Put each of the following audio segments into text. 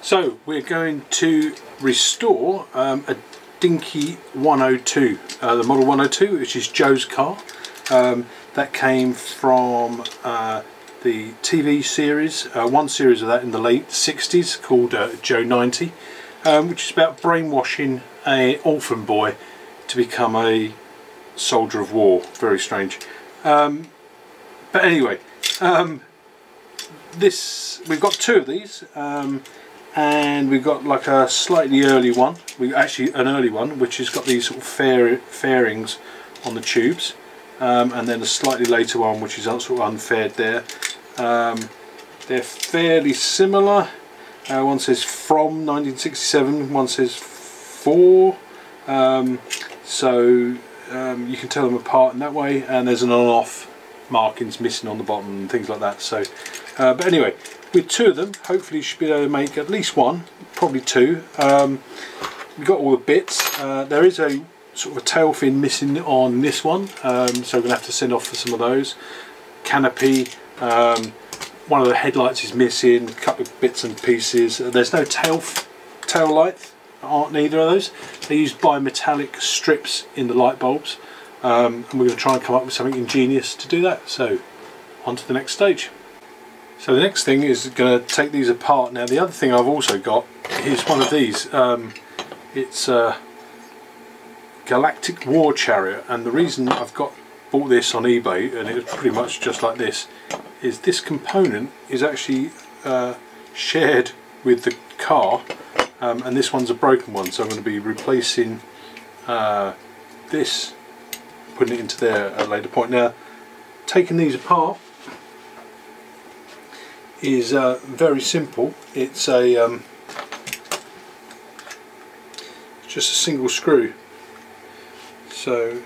So we're going to restore a Dinky 102, the model 102, which is Joe's car. That came from the TV series, one series of that in the late 60s called Joe 90, which is about brainwashing an orphan boy to become a soldier of war. Very strange. But anyway, we've got two of these. And we've got like a slightly early one, an early one, which has got these sort of fairings on the tubes, and then a slightly later one which is sort of unfaired there. They're fairly similar. One says from 1967, one says for, so you can tell them apart in that way, and there's an on-off markings missing on the bottom and things like that. So but anyway, with two of them, hopefully you should be able to make at least one, probably two. We've got all the bits. There is a sort of a tail fin missing on this one, so we're going to have to send off for some of those. Canopy, one of the headlights is missing, a couple of bits and pieces. There's no tail light, aren't either of those. They use bimetallic strips in the light bulbs, and we're going to try and come up with something ingenious to do that. So on to the next stage. So the next thing is going to take these apart. Now the other thing I've also got is one of these. It's a Galactic War Chariot, and the reason I've bought this on eBay, and it's pretty much just like this, is this component is actually shared with the car, and this one's a broken one, so I'm going to be replacing this, putting it into there at a later point. Now, taking these apart is very simple. It's a just a single screw. So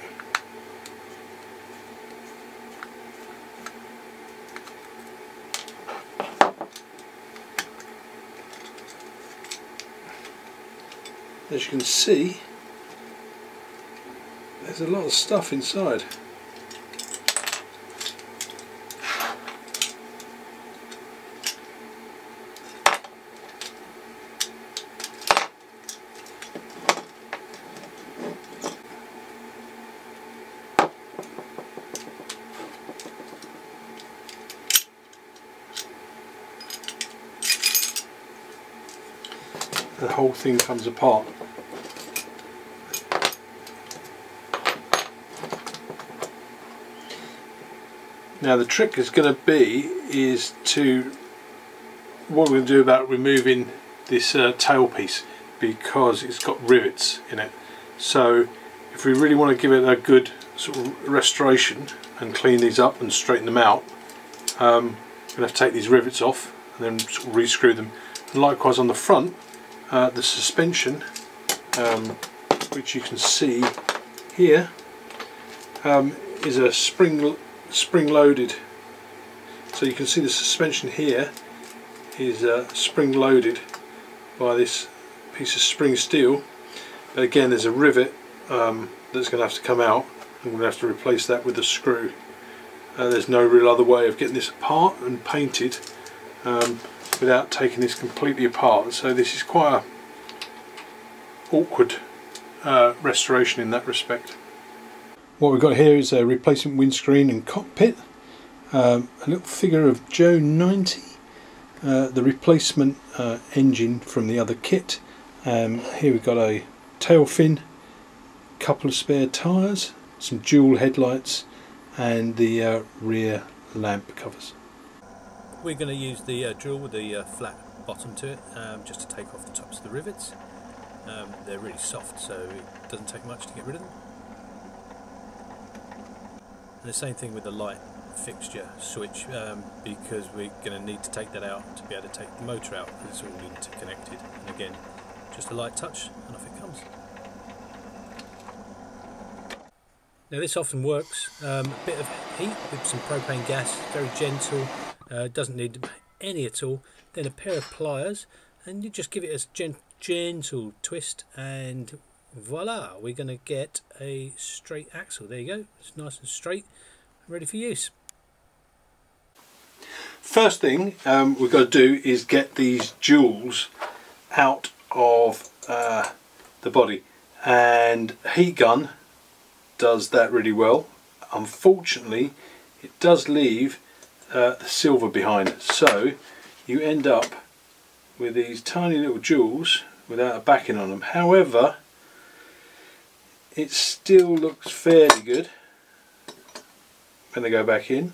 as you can see, there's a lot of stuff inside. The whole thing comes apart. Now the trick is going to be what we're going to do about removing this tail piece, because it's got rivets in it. So if we really want to give it a good sort of restoration and clean these up and straighten them out, we're going to have to take these rivets off and then sort of re-screw them. And likewise on the front, the suspension, which you can see here, is a spring loaded. So you can see the suspension here is spring loaded by this piece of spring steel. But again, there's a rivet that's going to have to come out, and we're going to have to replace that with a screw. There's no real other way of getting this apart and painted without taking this completely apart. So this is quite a awkward restoration in that respect. What we've got here is a replacement windscreen and cockpit, a little figure of Joe 90, the replacement engine from the other kit. Here we've got a tail fin, a couple of spare tyres, some dual headlights, and the rear lamp covers. We're going to use the drill with the flat bottom to it, just to take off the tops of the rivets. They're really soft, so it doesn't take much to get rid of them. And the same thing with the light fixture switch, because we're going to need to take that out to be able to take the motor out, because it's all interconnected. And again, just a light touch and off it comes. Now this often works, a bit of heat with some propane gas, very gentle, doesn't need any at all. Then a pair of pliers, and you just give it a gentle twist, and voila, we're going to get a straight axle. There you go, it's nice and straight, ready for use. First thing we've got to do is get these jewels out of the body, and heat gun does that really well. Unfortunately, it does leave the silver behind, so you end up with these tiny little jewels without a backing on them. However, it still looks fairly good when they go back in.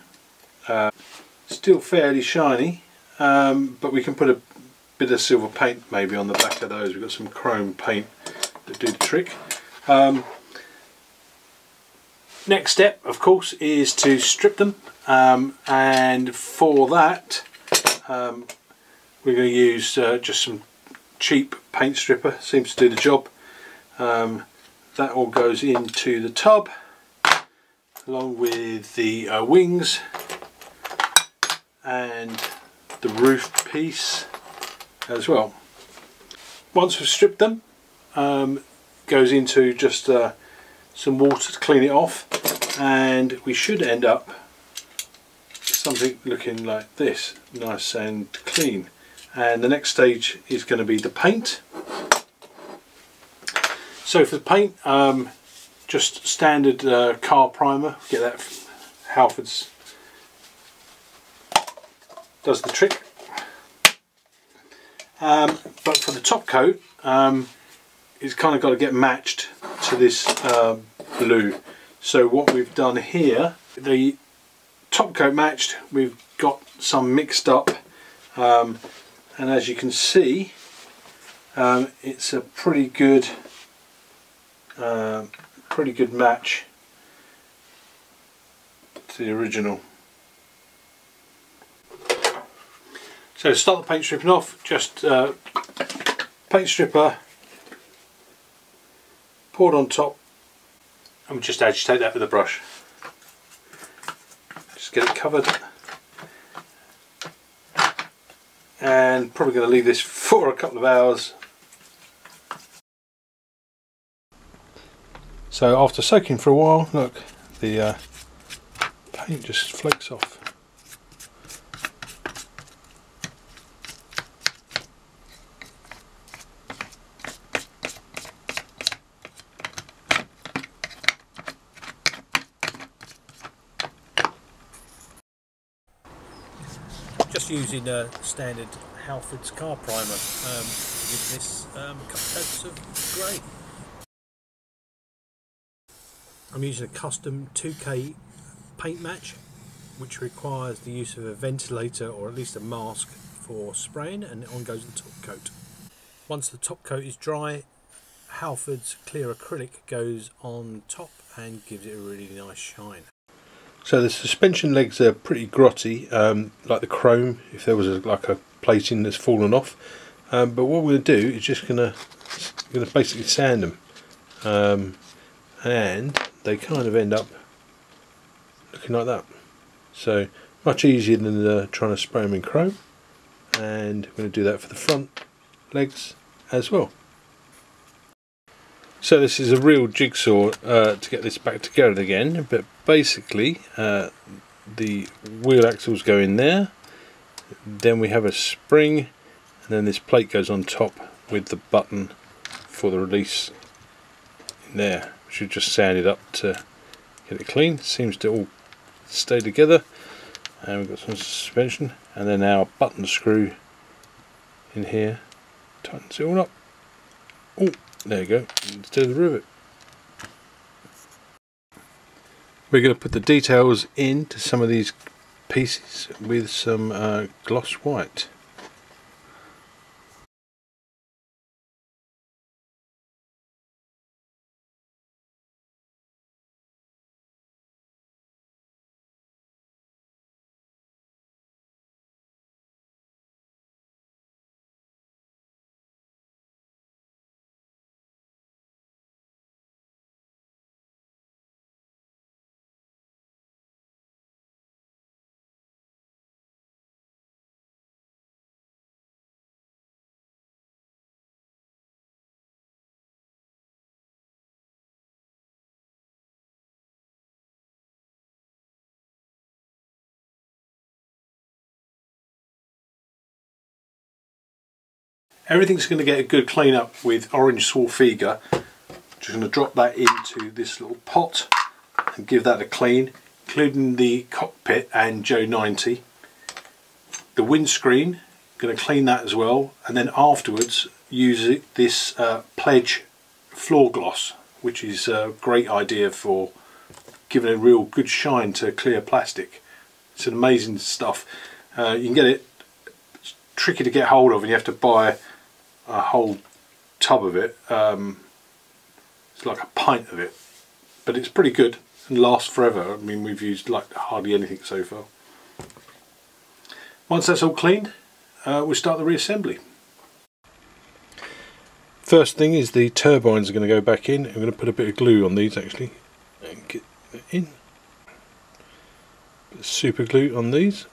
Still fairly shiny, but we can put a bit of silver paint maybe on the back of those. We've got some chrome paint that do the trick. Next step, of course, is to strip them, and for that we're going to use just some cheap paint stripper. Seems to do the job. That all goes into the tub along with the wings and the roof piece as well. Once we've stripped them, goes into just some water to clean it off, and we should end up something looking like this, nice and clean. And the next stage is going to be the paint. So for the paint, just standard car primer. Get that Halfords, does the trick. But for the top coat, it's kind of got to get matched to this blue. So what we've done here, the top coat matched, we've got some mixed up, and as you can see, it's a pretty good match to the original. So to start the paint stripping off, just paint stripper poured on top, and we just agitate that with a brush. Just get it covered, and probably going to leave this for a couple of hours. So after soaking for a while, look, the paint just flakes off. Just using a standard Halfords car primer to give this a couple of coats of grey. I'm using a custom 2K paint match, which requires the use of a ventilator or at least a mask for spraying, and on goes the top coat. Once the top coat is dry, Halfords clear acrylic goes on top and gives it a really nice shine. So the suspension legs are pretty grotty, like the chrome, if there was like a plating that's fallen off. But what we're going to do is just going to basically sand them, and they kind of end up looking like that. So much easier than trying to spray them in chrome, and we're going to do that for the front legs as well. So this is a real jigsaw to get this back together again, but basically the wheel axles go in there, then we have a spring, and then this plate goes on top with the button for the release in there. We should just sand it up to get it clean. Seems to all stay together, and we've got some suspension, and then our button screw in here tightens it all up. Oh, there you go, instead of the rivet. We're going to put the details into some of these pieces with some gloss white. Everything's going to get a good clean up with orange Swarfiga. Just going to drop that into this little pot and give that a clean, including the cockpit and Joe 90. The windscreen, going to clean that as well, and then afterwards use this Pledge floor gloss, which is a great idea for giving a real good shine to clear plastic. It's an amazing stuff. You can get it, it's tricky to get hold of, and you have to buy a whole tub of it. It's like a pint of it, but it's pretty good and lasts forever. I mean, we've used like hardly anything so far. Once that's all cleaned, we'll start the reassembly. First thing is the turbines are going to go back in. I'm going to put a bit of glue on these actually and get that in. Bit of super glue on these.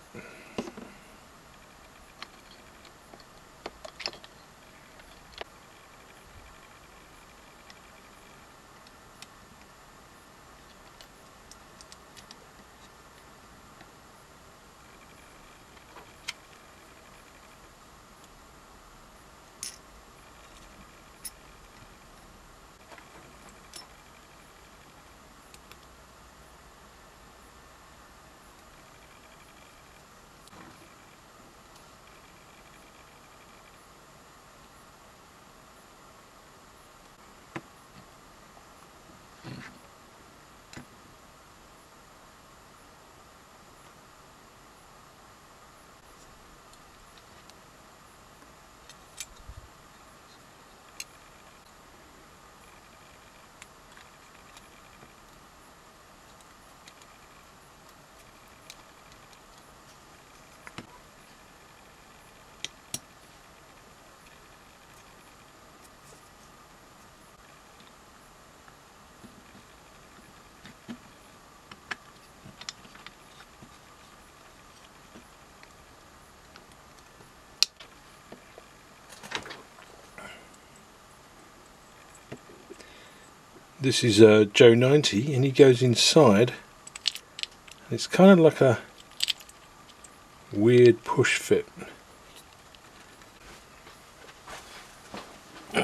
This is Joe 90, and he goes inside. It's kind of like a weird push fit. We're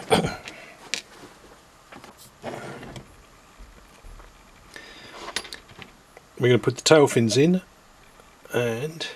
going to put the tail fins in, and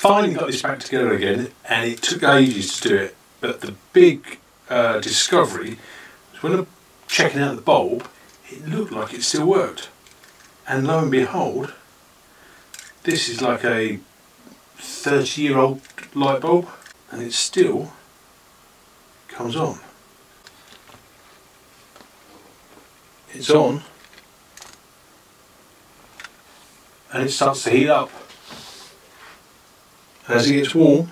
finally got this back together again, and it took ages to do it, but the big discovery was when I'm checking out the bulb, it looked like it still worked, and lo and behold, this is like a 30-year-old light bulb, and it still comes on. It's on, and it starts to heat up. As it gets warm,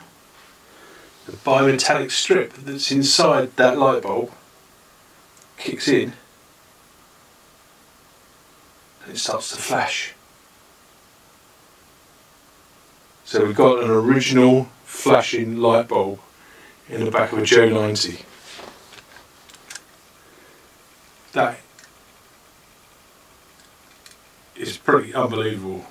the bimetallic strip that's inside that light bulb kicks in, and it starts to flash. So we've got an original flashing light bulb in the back of a Joe 90. That is pretty unbelievable.